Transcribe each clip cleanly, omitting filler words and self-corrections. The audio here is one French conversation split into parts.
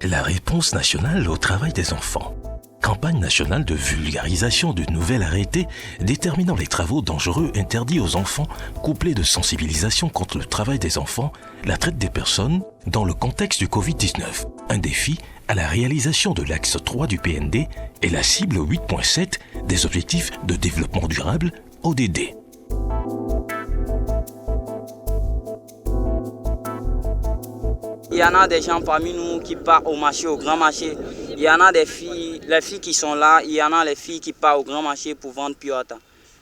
La réponse nationale au travail des enfants. Campagne nationale de vulgarisation du nouvel arrêté déterminant les travaux dangereux interdits aux enfants, couplés de sensibilisation contre le travail des enfants, la traite des personnes, dans le contexte du Covid-19. Un défi à la réalisation de l'axe 3 du PND et la cible 8.7 des objectifs de développement durable, ODD. Il y en a des gens parmi nous qui partent au marché, au grand marché. Il y en a des filles, les filles qui sont là, il y en a les filles qui partent au grand marché pour vendre piota,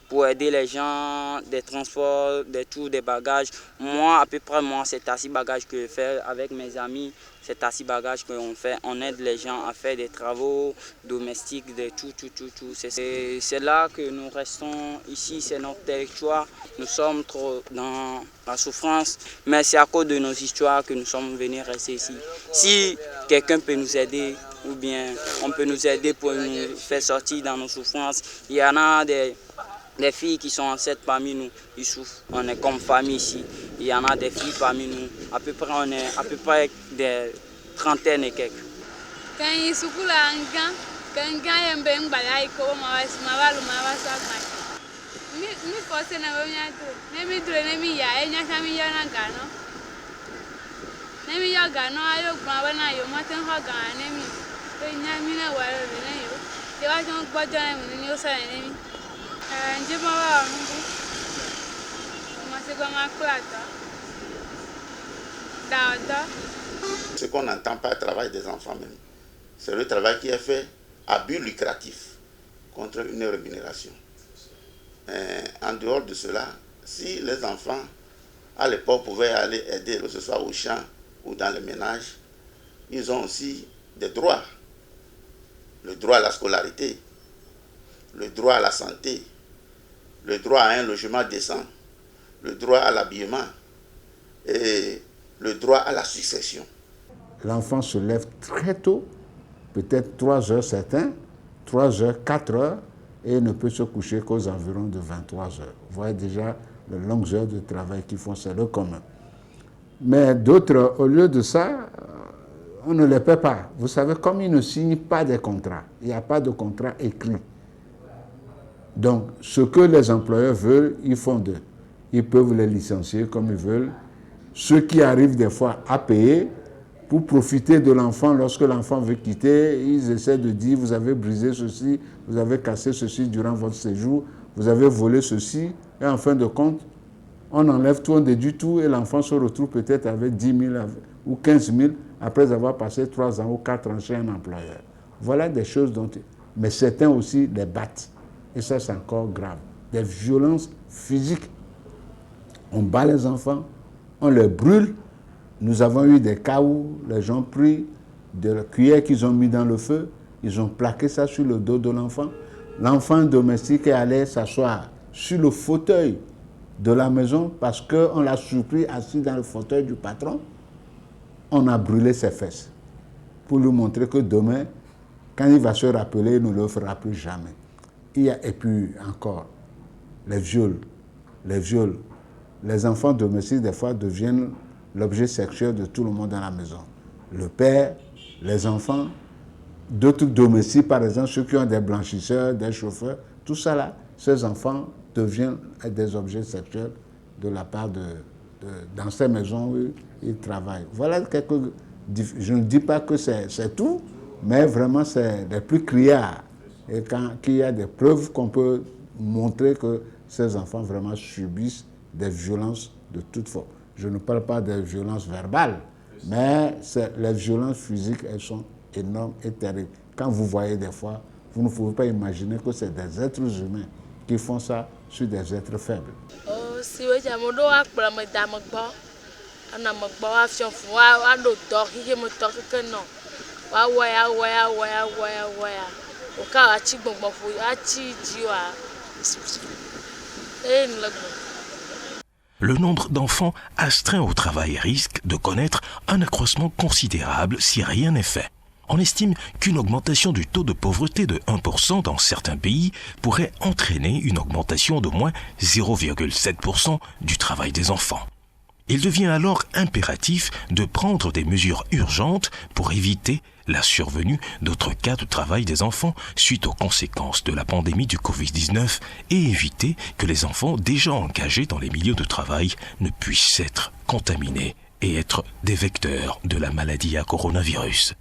pour aider les gens, des transports, des tours, des bagages. Moi, à peu près, c'est assez bagages que je fais avec mes amis. C'est assez bagages qu'on fait. On aide les gens à faire des travaux domestiques, des tout. C'est là que nous restons ici, c'est notre territoire. Nous sommes trop dans la souffrance, mais c'est à cause de nos histoires que nous sommes venus rester ici. Si quelqu'un peut nous aider, ou bien on peut nous aider pour nous faire sortir dans nos souffrances, il y en a des filles qui sont enceintes parmi nous, ils souffrent. On est comme famille ici. Il y en a des filles parmi nous. À peu près, on est à peu près des trentaines et quelques. Ce qu'on n'entend pas, le travail des enfants même, c'est le travail qui est fait à but lucratif contre une rémunération. En dehors de cela, si les enfants à l'époque pouvaient aller aider, que ce soit au champ ou dans le ménage, ils ont aussi des droits. Le droit à la scolarité, le droit à la santé, le droit à un logement décent, le droit à l'habillement et le droit à la succession. L'enfant se lève très tôt, peut-être 3 heures certains, 3 heures, 4 heures, et ne peut se coucher qu'aux environs de 23 heures. Vous voyez déjà les longues heures de travail qu'ils font, c'est le commun. Mais d'autres, au lieu de ça, on ne les paie pas. Vous savez, comme ils ne signent pas des contrats, il n'y a pas de contrat écrit. Donc, ce que les employeurs veulent, ils font d'eux. Ils peuvent les licencier comme ils veulent. Ceux qui arrivent des fois à payer, pour profiter de l'enfant, lorsque l'enfant veut quitter, ils essaient de dire, vous avez brisé ceci, vous avez cassé ceci durant votre séjour, vous avez volé ceci, et en fin de compte, on enlève tout, on déduit tout, et l'enfant se retrouve peut-être avec 10 000 ou 15 000 après avoir passé 3 ans ou 4 ans chez un employeur. Voilà des choses dont... Mais certains aussi les battent. Et ça, c'est encore grave. Des violences physiques. On bat les enfants, on les brûle. Nous avons eu des cas où les gens pris de cuillères qu'ils ont mis dans le feu, ils ont plaqué ça sur le dos de l'enfant. L'enfant domestique est allé s'asseoir sur le fauteuil de la maison parce qu'on l'a surpris assis dans le fauteuil du patron. On a brûlé ses fesses pour lui montrer que demain, quand il va se rappeler, il ne le fera plus jamais. Et puis encore, les viols. Les enfants domestiques, des fois, deviennent l'objet sexuel de tout le monde dans la maison. Le père, les enfants, d'autres domestiques, par exemple, ceux qui ont des blanchisseurs, des chauffeurs, tout ça là, ces enfants deviennent des objets sexuels de la part dans ces maisons où ils travaillent. Voilà quelques... Je ne dis pas que c'est tout, mais vraiment c'est les plus criards. Et qu'il y a des preuves qu'on peut montrer que ces enfants vraiment subissent des violences de toute forme. Je ne parle pas des violences verbales, mais les violences physiques, elles sont énormes et terribles. Quand vous voyez des fois, vous ne pouvez pas imaginer que c'est des êtres humains qui font ça sur des êtres faibles. Le nombre d'enfants astreints au travail risque de connaître un accroissement considérable si rien n'est fait. On estime qu'une augmentation du taux de pauvreté de 1% dans certains pays pourrait entraîner une augmentation de moins 0,7% du travail des enfants. Il devient alors impératif de prendre des mesures urgentes pour éviter la survenue d'autres cas de travail des enfants suite aux conséquences de la pandémie du Covid-19 et éviter que les enfants déjà engagés dans les milieux de travail ne puissent être contaminés et être des vecteurs de la maladie à coronavirus.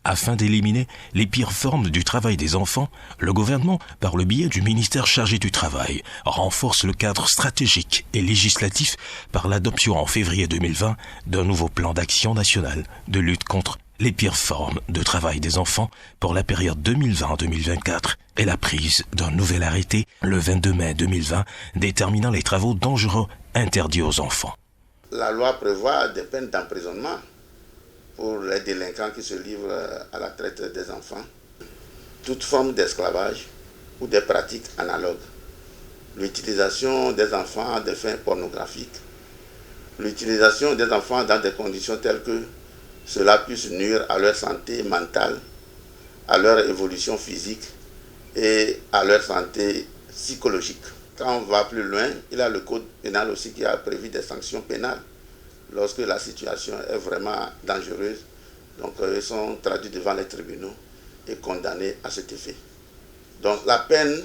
Afin d'éliminer les pires formes du travail des enfants, le gouvernement, par le biais du ministère chargé du Travail, renforce le cadre stratégique et législatif par l'adoption en février 2020 d'un nouveau plan d'action national de lutte contre les pires formes de travail des enfants pour la période 2020-2024 et la prise d'un nouvel arrêté le 22 mai 2020 déterminant les travaux dangereux interdits aux enfants. La loi prévoit des peines d'emprisonnement pour les délinquants qui se livrent à la traite des enfants, toute forme d'esclavage ou des pratiques analogues, l'utilisation des enfants à des fins pornographiques, l'utilisation des enfants dans des conditions telles que cela puisse nuire à leur santé mentale, à leur évolution physique et à leur santé psychologique. Quand on va plus loin, il y a le code pénal aussi qui a prévu des sanctions pénales lorsque la situation est vraiment dangereuse. Donc ils sont traduits devant les tribunaux et condamnés à cet effet. Donc la peine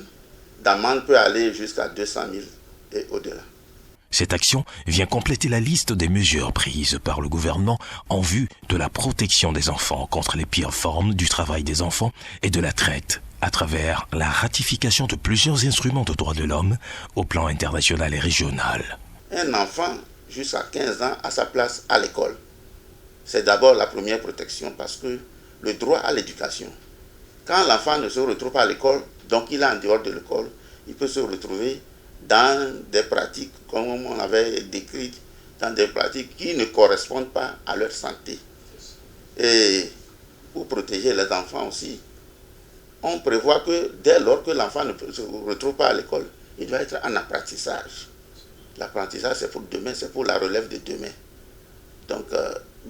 d'amende peut aller jusqu'à 200 000 et au-delà. Cette action vient compléter la liste des mesures prises par le gouvernement en vue de la protection des enfants contre les pires formes du travail des enfants et de la traite à travers la ratification de plusieurs instruments de droits de l'homme au plan international et régional. Un enfant jusqu'à 15 ans a sa place à l'école. C'est d'abord la première protection parce que le droit à l'éducation. Quand l'enfant ne se retrouve pas à l'école, donc il est en dehors de l'école, il peut se retrouver dans des pratiques, comme on avait décrit, dans des pratiques qui ne correspondent pas à leur santé. Et pour protéger les enfants aussi, on prévoit que dès lors que l'enfant ne se retrouve pas à l'école, il doit être en apprentissage. L'apprentissage, c'est pour demain, c'est pour la relève de demain. Donc,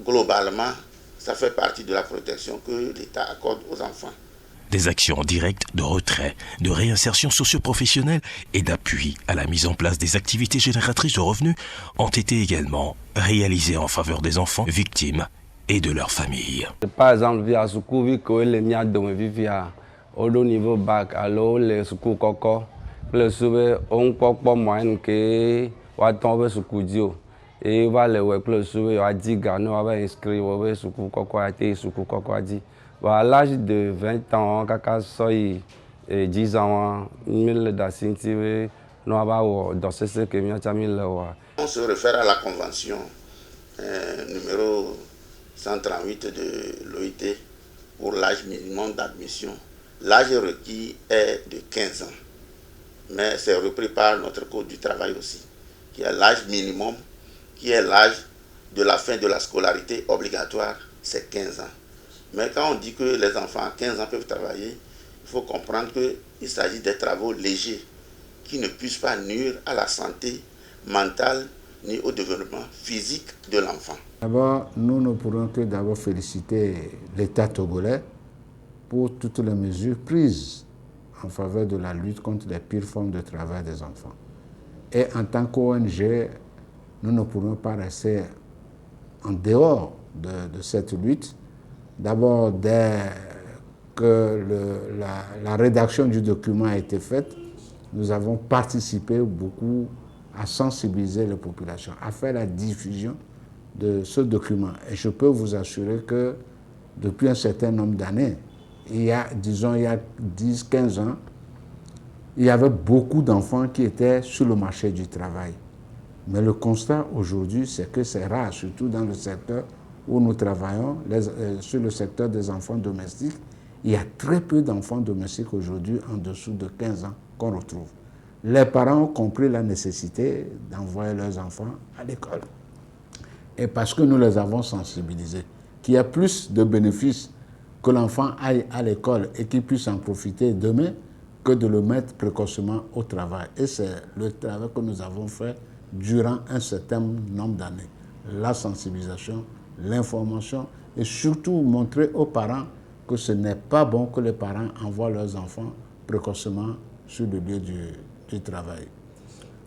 globalement, ça fait partie de la protection que l'État accorde aux enfants. Des actions directes de retrait, de réinsertion socio-professionnelle et d'appui à la mise en place des activités génératrices de revenus ont été également réalisées en faveur des enfants victimes et de leurs familles. Par exemple, via Soukou, vu que les miens de vivre au niveau bac, alors les Soukou Koko, le souvé, on peut pas moyen que on tombe Soukou Dio. Et on va le voir, le souvé, on a dit, on va inscrire, on va Soukou Koko, a été Soukou Koko a dit. À l'âge de 20 ans, quand soy 10 ans, on se réfère à la convention numéro 138 de l'OIT pour l'âge minimum d'admission. L'âge requis est de 15 ans, mais c'est repris par notre code du travail aussi, qui est l'âge minimum, qui est l'âge de la fin de la scolarité obligatoire, c'est 15 ans. Mais quand on dit que les enfants à 15 ans peuvent travailler, il faut comprendre qu'il s'agit des travaux légers qui ne puissent pas nuire à la santé mentale ni au développement physique de l'enfant. D'abord, nous ne pourrons que d'abord féliciter l'État togolais pour toutes les mesures prises en faveur de la lutte contre les pires formes de travail des enfants. Et en tant qu'ONG, nous ne pourrons pas rester en dehors de cette lutte. D'abord, dès que la rédaction du document a été faite, nous avons participé beaucoup à sensibiliser les populations, à faire la diffusion de ce document. Et je peux vous assurer que depuis un certain nombre d'années, il y a 10-15 ans, il y avait beaucoup d'enfants qui étaient sur le marché du travail. Mais le constat aujourd'hui, c'est que c'est rare, surtout dans le secteur où nous travaillons, sur le secteur des enfants domestiques. Il y a très peu d'enfants domestiques aujourd'hui en dessous de 15 ans qu'on retrouve. Les parents ont compris la nécessité d'envoyer leurs enfants à l'école. Et parce que nous les avons sensibilisés, qu'il y a plus de bénéfices que l'enfant aille à l'école et qu'il puisse en profiter demain, que de le mettre précocement au travail. Et c'est le travail que nous avons fait durant un certain nombre d'années. La sensibilisation, l'information et surtout montrer aux parents que ce n'est pas bon que les parents envoient leurs enfants précocement sur le lieu du travail.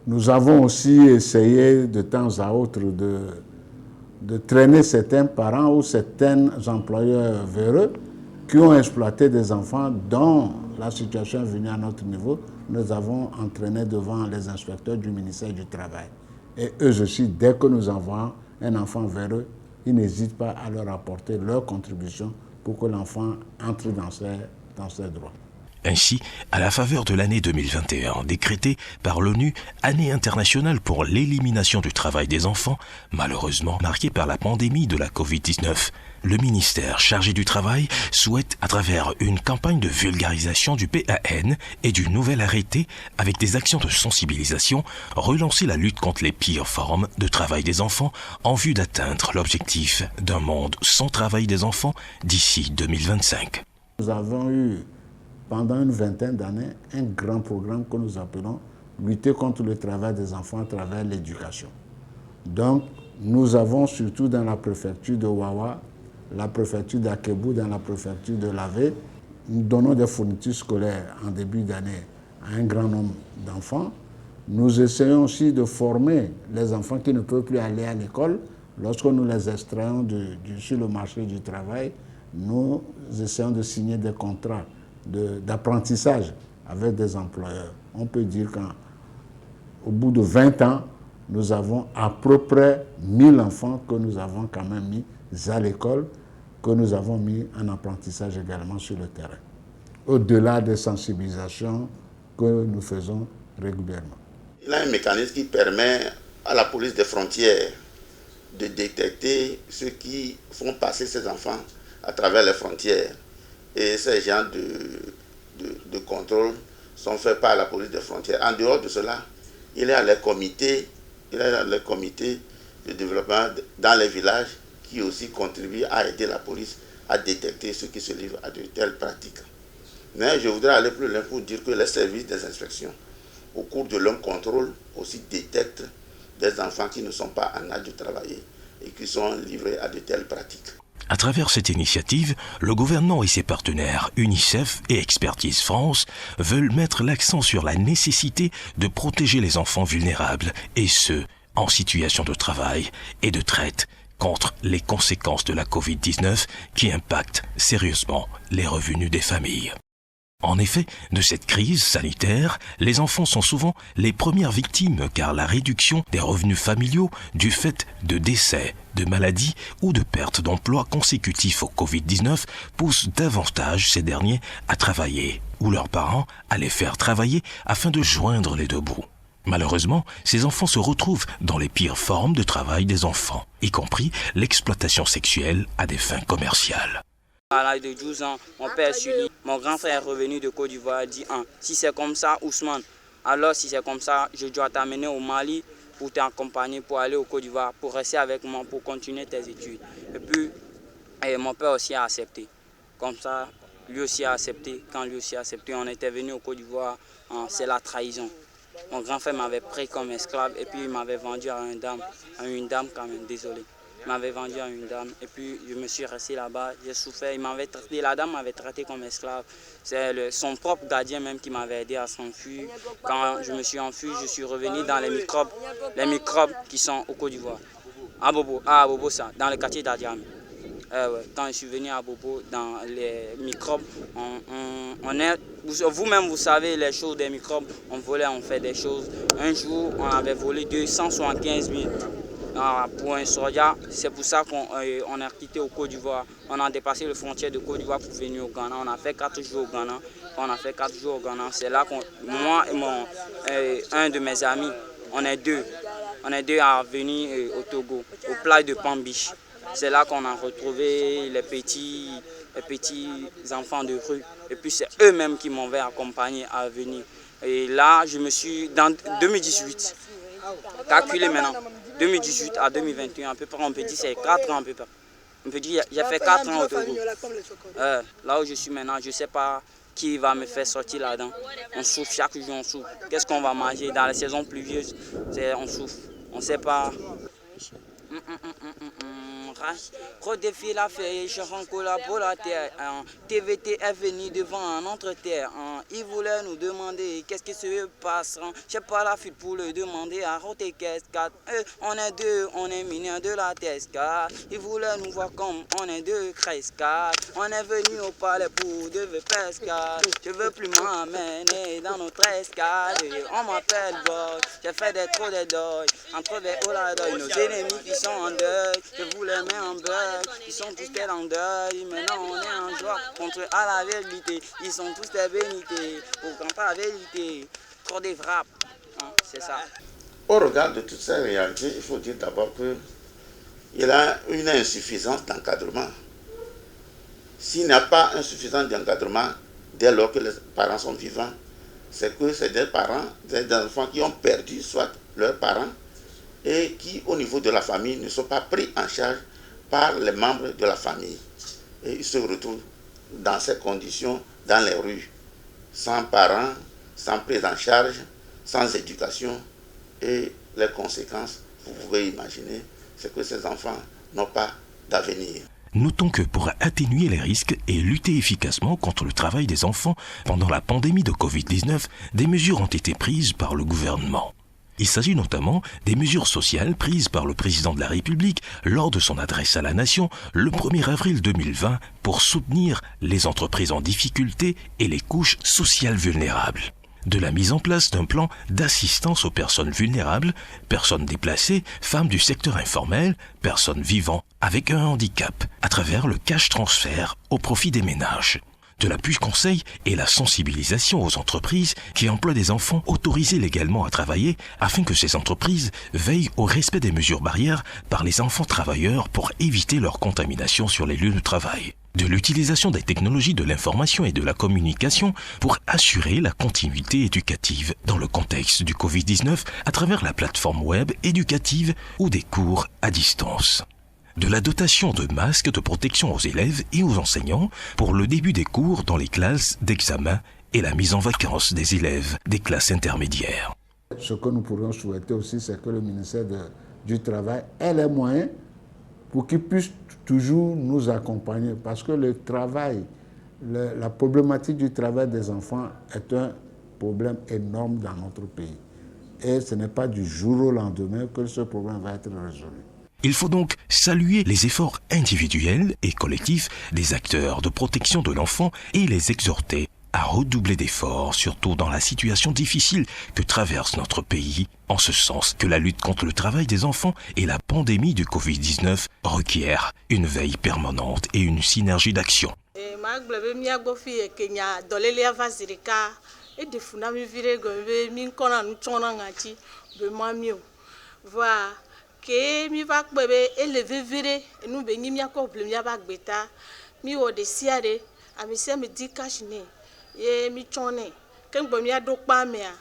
Nous avons aussi essayé de temps à autre de traîner certains parents ou certains employeurs véreux qui ont exploité des enfants dont la situation est venue à notre niveau. Nous avons entraîné devant les inspecteurs du ministère du Travail. Et eux aussi, dès que nous envoyons un enfant vers eux, ils n'hésitent pas à leur apporter leur contribution pour que l'enfant entre dans ses droits. Ainsi, à la faveur de l'année 2021, décrétée par l'ONU, année internationale pour l'élimination du travail des enfants, malheureusement marquée par la pandémie de la Covid-19, le ministère chargé du travail souhaite, à travers une campagne de vulgarisation du PAN et du nouvel arrêté, avec des actions de sensibilisation, relancer la lutte contre les pires formes de travail des enfants en vue d'atteindre l'objectif d'un monde sans travail des enfants d'ici 2025. Nous avons eu pendant une vingtaine d'années, un grand programme que nous appelons « Lutter contre le travail des enfants à travers l'éducation ». Donc, nous avons surtout dans la préfecture de Wawa, la préfecture d'Akebou, dans la préfecture de Lavé, nous donnons des fournitures scolaires en début d'année à un grand nombre d'enfants. Nous essayons aussi de former les enfants qui ne peuvent plus aller à l'école. Lorsque nous les extrayons sur le marché du travail, nous essayons de signer des contrats d'apprentissage avec des employeurs. On peut dire qu'au bout de 20 ans, nous avons à peu près 1000 enfants que nous avons quand même mis à l'école, que nous avons mis en apprentissage également sur le terrain, au-delà des sensibilisations que nous faisons régulièrement. Il y a un mécanisme qui permet à la police des frontières de détecter ceux qui font passer ces enfants à travers les frontières. Et ces genres de contrôle sont faits par la police des frontières. En dehors de cela, il y a les comités de développement dans les villages qui aussi contribuent à aider la police à détecter ceux qui se livrent à de telles pratiques. Mais je voudrais aller plus loin pour dire que les services des inspections, au cours de leur contrôle, aussi détectent des enfants qui ne sont pas en âge de travailler et qui sont livrés à de telles pratiques. À travers cette initiative, le gouvernement et ses partenaires UNICEF et Expertise France veulent mettre l'accent sur la nécessité de protéger les enfants vulnérables et ceux en situation de travail et de traite contre les conséquences de la Covid-19 qui impactent sérieusement les revenus des familles. En effet, de cette crise sanitaire, les enfants sont souvent les premières victimes car la réduction des revenus familiaux du fait de décès, de maladies ou de pertes d'emploi consécutifs au Covid-19 pousse davantage ces derniers à travailler ou leurs parents à les faire travailler afin de joindre les deux bouts. Malheureusement, ces enfants se retrouvent dans les pires formes de travail des enfants, y compris l'exploitation sexuelle à des fins commerciales. À l'âge de 12 ans, mon père s'unit. Mon grand frère est revenu de Côte d'Ivoire et dit si c'est comme ça, Ousmane, alors si c'est comme ça, je dois t'amener au Mali pour t'accompagner, pour aller au Côte d'Ivoire, pour rester avec moi, pour continuer tes études. Et puis, mon père aussi a accepté. Comme ça, lui aussi a accepté. Quand lui aussi a accepté, on était venu au Côte d'Ivoire, c'est la trahison. Mon grand frère m'avait pris comme esclave et puis il m'avait vendu à une dame quand même, désolé. Il m'avait vendu à une dame et puis je me suis resté là-bas, j'ai souffert, la dame m'avait traité comme esclave. C'est son propre gardien même qui m'avait aidé à s'enfuir. Quand je me suis enfui, je suis revenu dans les microbes qui sont au Côte d'Ivoire. À Bobo ça, dans le quartier d'Adiam. Quand je suis venu à Bobo, dans les microbes, vous-même vous savez les choses des microbes, on volait, on fait des choses. Un jour, on avait volé 275 000. Pour un soldat, c'est pour ça qu'on a quitté au Côte d'Ivoire. On a dépassé les frontières de Côte d'Ivoire pour venir au Ghana. On a fait 4 jours au Ghana. Quand on a fait 4 jours au Ghana, c'est là moi et un de mes amis, on est deux à venir au Togo, au plage de Pambiche. C'est là qu'on a retrouvé les petits enfants de rue. Et puis c'est eux-mêmes qui m'ont accompagné à venir. Et là, je me suis, dans 2018, calculé maintenant, 2018 à 2021, à peu près, on peut dire c'est 4 ans à peu près. On peut dire j'ai fait 4 ans au Togo. Là où je suis maintenant, je ne sais pas qui va me faire sortir là-dedans. On souffre, chaque jour on souffre. Qu'est-ce qu'on va manger dans les saisons pluvieuses? On souffre, on ne sait pas. Redéfie la feuille, je rencontre la pour la terre. TVT est venu devant notre terre. Il voulait nous demander qu'est-ce qui se passe. Je n'ai pas la fuite pour le demander. Arrêtez qu'est-ce on est deux, on est mineurs de la Tesca. Il voulait nous voir comme on est deux Cresca. On est venu au palais pour de pesca. Je veux plus m'amener dans notre escale. On m'appelle boy. J'ai fait des trop de deuil. Entre des hauts la deuil. Nos ennemis qui sont en deuil. Je voulais mettre en bug. Ils sont tous des en deuil. Maintenant on est en joie. Contre à la vérité. Ils sont tous des bénités. Pour canter la vérité. Trop de frappes. C'est ça. Au regard de toutes ces réalités, il faut dire d'abord qu'il y a une insuffisance d'encadrement. S'il n'y a pas insuffisance d'encadrement, dès lors que les parents sont vivants, c'est que c'est des parents, des enfants qui ont perdu soit leurs parents et qui, au niveau de la famille, ne sont pas pris en charge par les membres de la famille. Et ils se retrouvent dans ces conditions, dans les rues, sans parents, sans prise en charge, sans éducation. Et les conséquences, vous pouvez imaginer, c'est que ces enfants n'ont pas d'avenir. Notons que pour atténuer les risques et lutter efficacement contre le travail des enfants pendant la pandémie de Covid-19, des mesures ont été prises par le gouvernement. Il s'agit notamment des mesures sociales prises par le président de la République lors de son adresse à la nation le 1er avril 2020 pour soutenir les entreprises en difficulté et les couches sociales vulnérables. De la mise en place d'un plan d'assistance aux personnes vulnérables, personnes déplacées, femmes du secteur informel, personnes vivant avec un handicap, à travers le cash transfert au profit des ménages. De l'appui conseil et la sensibilisation aux entreprises qui emploient des enfants autorisés légalement à travailler afin que ces entreprises veillent au respect des mesures barrières par les enfants travailleurs pour éviter leur contamination sur les lieux de travail. De l'utilisation des technologies de l'information et de la communication pour assurer la continuité éducative dans le contexte du Covid-19 à travers la plateforme web éducative ou des cours à distance. De la dotation de masques de protection aux élèves et aux enseignants pour le début des cours dans les classes d'examen et la mise en vacances des élèves des classes intermédiaires. Ce que nous pourrions souhaiter aussi, c'est que le ministère du Travail ait les moyens pour qu'il puisse toujours nous accompagner. Parce que le travail, la problématique du travail des enfants est un problème énorme dans notre pays. Et ce n'est pas du jour au lendemain que ce problème va être résolu. Il faut donc saluer les efforts individuels et collectifs des acteurs de protection de l'enfant et les exhorter à redoubler d'efforts, surtout dans la situation difficile que traverse notre pays, en ce sens que la lutte contre le travail des enfants et la pandémie du Covid-19 requièrent une veille permanente et une synergie d'action. Que mi va bébé élevé viré nous béni mi ako blé mi ba gbeta mi o de siare ami se me di kashine ye mi chone ke ngbo mi ado pa me a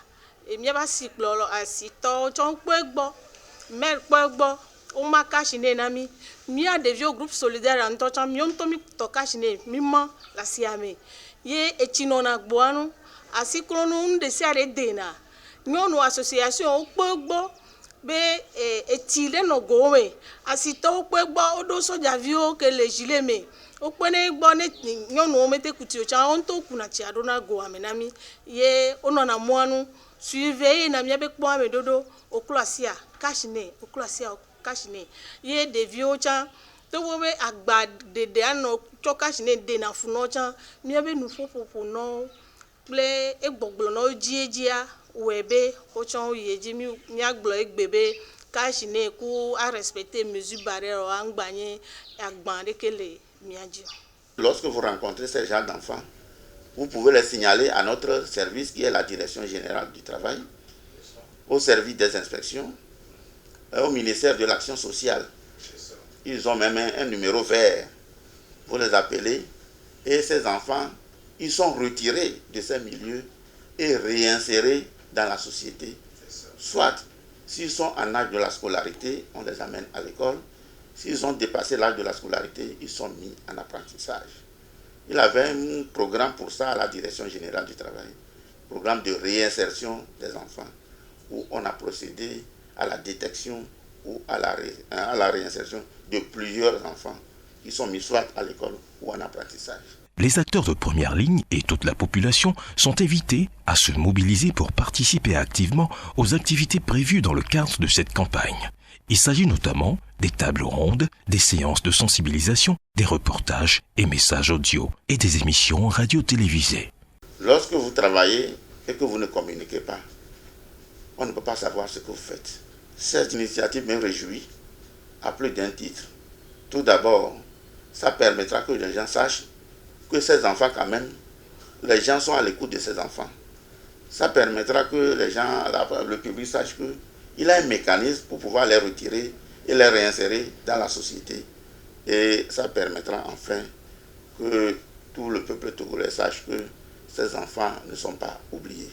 e mi ba si plolo asito chon pegbo mer pegbo o ma kashine na mi a de vieux groupe solidaire en to chon mi on to mi to kashine mi ma la siame ye e chino na gbo anu asikro nu de siare de na nyonu association o pegbo be etile no gowe asito pegbo odo soja vio ke le gilet me o pene gbo ne nyonu o mete kuti o cha on to kuna chi adona go amenami ye ono na moanu suive na mi be kpo ame dodo o klasia kashine o klasia kashine ye de vio cha to wo be agba de ano cho kashine de na funo cha mi be nu fofofu no ple egbogbo no jiejia webe ochon yeji mi agbo egbebe kashine ku a respecter mesures barrières angbanye agban de kele miaji. Lorsque vous rencontrez ces gens d'enfants, vous pouvez les signaler à notre service qui est la Direction générale du travail, au service des inspections, au ministère de l'action sociale. Ils ont même un numéro vert. Vous les appelez et ces enfants, ils sont retirés de ces milieux et réinsérés dans la société. Soit, s'ils sont en âge de la scolarité, on les amène à l'école. S'ils ont dépassé l'âge de la scolarité, ils sont mis en apprentissage. Il avait un programme pour ça à la Direction générale du travail, programme de réinsertion des enfants, où on a procédé à la détection ou à la réinsertion de plusieurs enfants qui sont mis soit à l'école ou en apprentissage. Les acteurs de première ligne et toute la population sont invités à se mobiliser pour participer activement aux activités prévues dans le cadre de cette campagne. Il s'agit notamment des tables rondes, des séances de sensibilisation, des reportages et messages audio et des émissions radio-télévisées. Lorsque vous travaillez et que vous ne communiquez pas, on ne peut pas savoir ce que vous faites. Cette initiative me réjouit à plus d'un titre. Tout d'abord, ça permettra que les gens sachent que ces enfants, quand même, les gens sont à l'écoute de ces enfants. Ça permettra que les gens, le public sache qu'il a un mécanisme pour pouvoir les retirer et les réinsérer dans la société. Et ça permettra enfin que tout le peuple togolais sache que ces enfants ne sont pas oubliés.